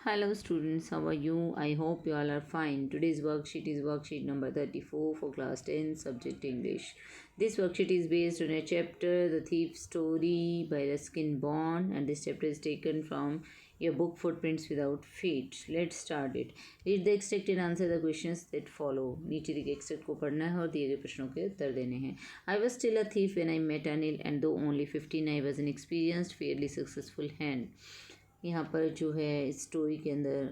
Hello students, how are you? I hope you all are fine. Today's worksheet is worksheet number 34 for class 10 subject English. This worksheet is based on a chapter The Thief's Story by Ruskin Bond, and this chapter is taken from your book Footprints Without Feet. Let's start it. Read the extract and answer the questions that follow. नीचे दिए extract को पढ़ना है और दिए गए प्रश्नों के उत्तर देने हैं. I was still a thief when I met Anil, and though only 15, I was an experienced, fairly successful hand. यहाँ पर जो है स्टोरी के अंदर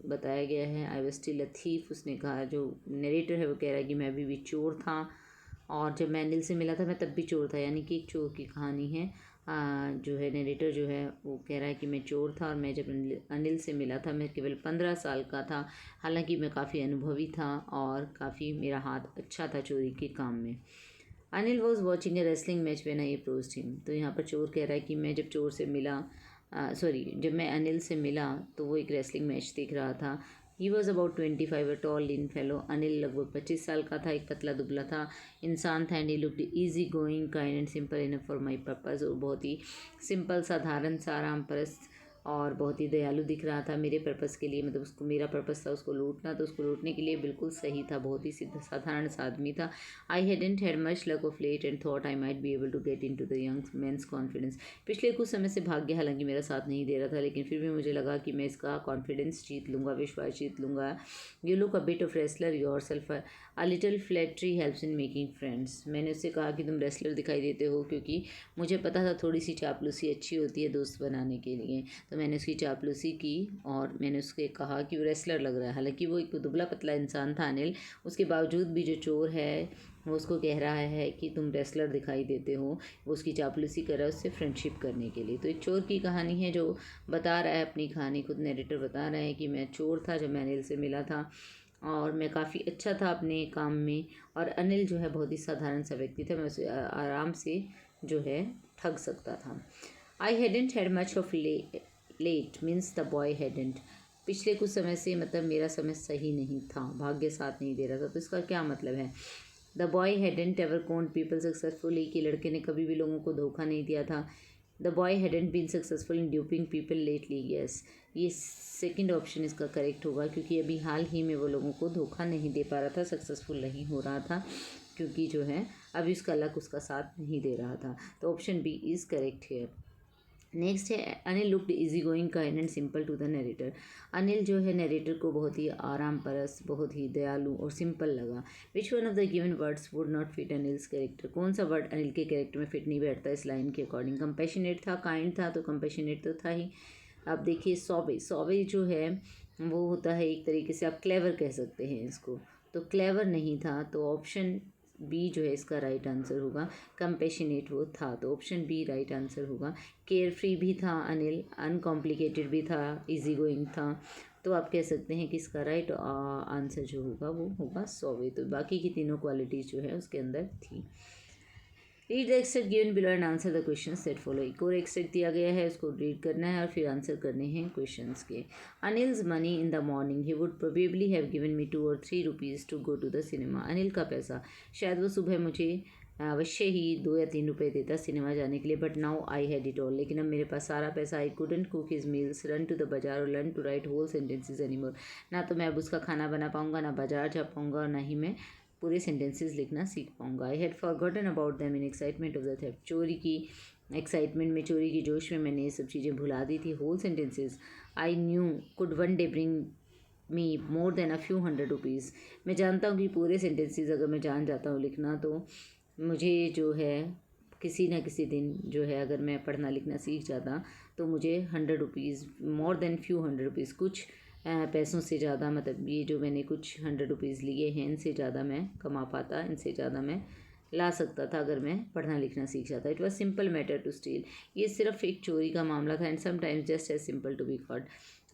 बताया गया है I was still a thief. उसने कहा, जो नरेटर है वो कह रहा है कि मैं अभी भी चोर था, और जब मैं अनिल से मिला था मैं तब भी चोर था, यानी कि एक चोर की कहानी है. जो है नरेटर जो है वो कह रहा है कि मैं चोर था, और मैं जब अनिल से मिला था मैं केवल 15 साल का था. हालांकि मैं काफ़ी अनुभवी था और काफ़ी मेरा हाथ अच्छा था चोरी के काम में. Anil was watching A wrestling match when I approached him. तो यहाँ पर चोर कह रहा है कि मैं जब चोर से मिला जब मैं अनिल से मिला तो वो एक रेसलिंग मैच देख रहा था. He was about 25, a tall lean fellow. Anil लगभग 25 साल का था, एक पतला दुबला था इंसान था. And he looked easy going, kind and simple enough for my purpose. और बहुत ही सिंपल, साधारण सा, आराम परस्त और बहुत ही दयालु दिख रहा था मेरे पर्पज़ के लिए. मतलब उसको, मेरा पर्पज़ था उसको लूटना, तो उसको लूटने के लिए बिल्कुल सही था. बहुत ही सीधा साधारण सा आदमी था. I hadn't had much luck of late and thought I might be able to get into the young man's confidence. पिछले कुछ समय से भाग्य हालांकि मेरा साथ नहीं दे रहा था, लेकिन फिर भी मुझे लगा कि मैं इसका कॉन्फिडेंस जीत लूँगा, विश्वास जीत लूँगा. You look a bit of wrestler your self, a little flattery helps in making friends. मैंने उससे कहा कि तुम रेसलर दिखाई देते हो, क्योंकि मुझे पता था थोड़ी सी चापलूसी अच्छी होती है दोस्त बनाने के लिए. तो मैंने उसकी चापलूसी की और मैंने उसके कहा कि वो रेसलर लग रहा है. हालांकि वो एक दुबला पतला इंसान था अनिल, उसके बावजूद भी जो चोर है वो उसको कह रहा है कि तुम रेसलर दिखाई देते हो. वो उसकी चापलूसी कर रहा है उससे फ्रेंडशिप करने के लिए. तो एक चोर की कहानी है जो बता रहा है अपनी कहानी. खुद नरेटर बता रहा है कि मैं चोर था जब मैं अनिल से मिला था, और मैं काफ़ी अच्छा था अपने काम में, और अनिल जो है बहुत ही साधारण सा व्यक्ति था, मैं उसे आराम से जो है ठग सकता था. I hadn't had much of late means the boy hadn't. पिछले कुछ समय से मतलब मेरा समय सही नहीं था, भाग्य साथ नहीं दे रहा था. तो इसका क्या मतलब है? The boy hadn't ever conned people successfully, कि लड़के ने कभी भी लोगों को धोखा नहीं दिया था. The boy hadn't been successful in duping people lately. Yes, ये सेकंड ऑप्शन इसका करेक्ट होगा, क्योंकि अभी हाल ही में वो लोगों को धोखा नहीं दे पा रहा था, सक्सेसफुल नहीं हो रहा था, क्योंकि जो है अभी उसका लक उसका साथ नहीं दे रहा था. तो option b is correct here. Next है Anil looked easy going, kind and simple to the narrator. Anil जो है नरेटर को बहुत ही आराम परस, बहुत ही दयालु और सिंपल लगा. Which one of the given words would not fit Anil's character. कौन सा वर्ड अनिल के कैरेक्टर में फिट नहीं बैठता इस लाइन के अकॉर्डिंग? कंपैशनेट था, काइंड था, तो कंपैशनेट तो था ही. अब देखिए सॉवे. सॉवे जो है वो होता है एक तरीके से आप क्लेवर कह सकते हैं इसको, तो क्लेवर नहीं था. तो ऑप्शन बी जो है इसका राइट आंसर होगा. कंपेशनेट वो था, तो ऑप्शन बी राइट आंसर होगा. केयर फ्री भी था अनिल, अनकॉम्प्लिकेटेड भी था, इजी गोइंग था. तो आप कह सकते हैं कि इसका राइट आंसर जो होगा वो होगा सॉवे. तो बाकी की तीनों क्वालिटीज़ जो है उसके अंदर थी. Read the extract given below and answer the question set follow. एक और एक्सट्रैक्ट दिया गया है, उसको रीड करना है और फिर आंसर करने हैं क्वेश्चंस के. Anil's money in the morning, he would probably have given me 2 or 3 rupees to go to the cinema. Anil का पैसा, शायद वो सुबह मुझे अवश्य ही 2 या 3 रुपये देता सिनेमा जाने के लिए. But now I had it all, लेकिन अब मेरे पास सारा पैसा. I couldn't cook his meals, run to the bazaar और learn to write whole sentences anymore. ना तो मैं अब उसका खाना बना पाऊँगा, ना बाजार जा पाऊँगा, और ना ही मैं पूरे सेंटेंसेस लिखना सीख पाऊँगा. I had forgotten about them in excitement of the theft. चोरी की एक्साइटमेंट में, चोरी की जोश में मैंने ये सब चीज़ें भुला दी थी. Whole sentences I knew could one day bring me more than a few hundred rupees. मैं जानता हूँ कि पूरे सेंटेंसेस अगर मैं जान जाता हूँ लिखना, तो मुझे जो है किसी न किसी दिन जो है अगर मैं पढ़ना लिखना सीख जाता तो मुझे 100 rupees, more than few hundred rupees, कुछ पैसों से ज़्यादा, मतलब ये जो मैंने कुछ 100 रुपीज़ लिए हैं इनसे ज़्यादा मैं कमा पाता, इनसे ज़्यादा मैं ला सकता था अगर मैं पढ़ना लिखना सीख जाता. It was simple matter to steal. ये सिर्फ एक चोरी का मामला था. And sometimes just as simple to be caught.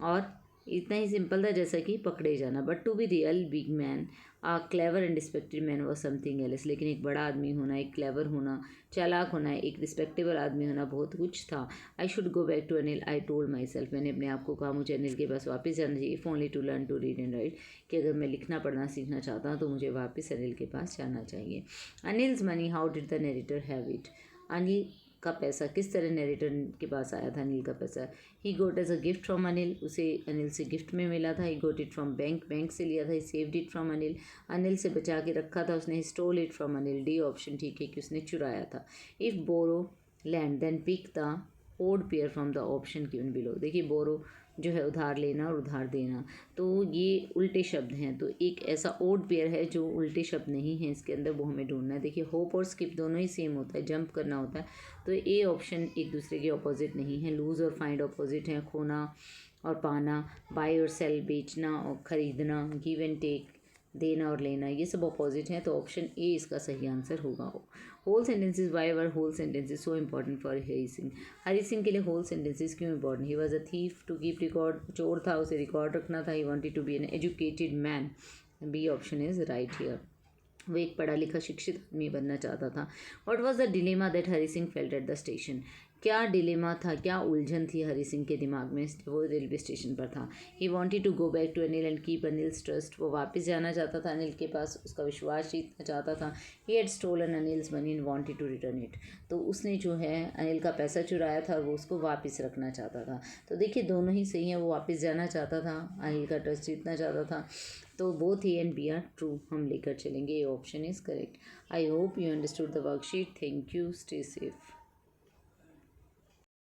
और इतना ही सिंपल था जैसा कि पकड़े जाना. But to be real big man, a clever and respected man was something else. लेकिन एक बड़ा आदमी होना, एक क्लेवर होना, चालाक होना, एक रिस्पेक्टेबल आदमी होना बहुत कुछ था. I should go back to Anil, I told myself. मैंने अपने आप को कहा मुझे अनिल के पास वापस जाना चाहिए. If only to learn to read and write, कि अगर मैं लिखना पढ़ना सीखना चाहता हूँ तो मुझे वापस अनिल के पास जाना चाहिए. Anil's money, how did the narrator have it. Anil का पैसा किस तरह नरेटर के पास आया था, अनिल का पैसा? He got as a gift from Anil, उसे अनिल से गिफ्ट में मिला था। He got it from bank, bank से लिया था। He saved it from Anil, Anil से बचा के रखा था उसने। Stole it from Anil, d option ठीक है कि उसने चुराया था। If borrow lend then pick the odd pair from the option given below. देखिए बोरो जो है उधार लेना और उधार देना, तो ये उल्टे शब्द हैं, तो एक ऐसा ओड पेयर है जो उल्टे शब्द नहीं है इसके अंदर, वो हमें ढूंढना है। देखिए होप और स्किप दोनों ही सेम होता है, जंप करना होता है, तो ए ऑप्शन एक दूसरे के ऑपोजिट नहीं है। लूज़ और फाइंड ऑपोजिट हैं, खोना और पाना। बाय और सेल, बेचना और ख़रीदना। गिव एंड टेक, देना और लेना, ये सब अपोजिट हैं, तो ऑप्शन ए इसका सही आंसर होगा। Whole sentences, why were whole sentences so important for Hari Singh? Hari Singh के लिए होल सेंटेंसेज क्यों important? He was a thief to keep record, चोर था उसे रिकॉर्ड रखना था। He wanted to be an educated man, b option is right here, वो एक पढ़ा लिखा शिक्षित आदमी बनना चाहता था। What was the dilemma that Hari Singh felt at the station? क्या डिलेमा था, क्या उलझन थी हरी सिंह के दिमाग में, वो रेलवे स्टेशन पर था। He wanted to go back to Anil and keep Anil's trust, वो वापस जाना चाहता था अनिल के पास, उसका विश्वास जीतना चाहता था। He had stolen Anil's money and wanted to return it, तो उसने जो है अनिल का पैसा चुराया था और वो उसको वापस रखना चाहता था। तो देखिए दोनों ही सही हैं, वो वापस जाना चाहता था, अनिल का ट्रस्ट जीतना चाहता था, तो both A and B are true हम लेकर चलेंगे। ये option is correct. I hope you understood the worksheet. Thank you, stay safe.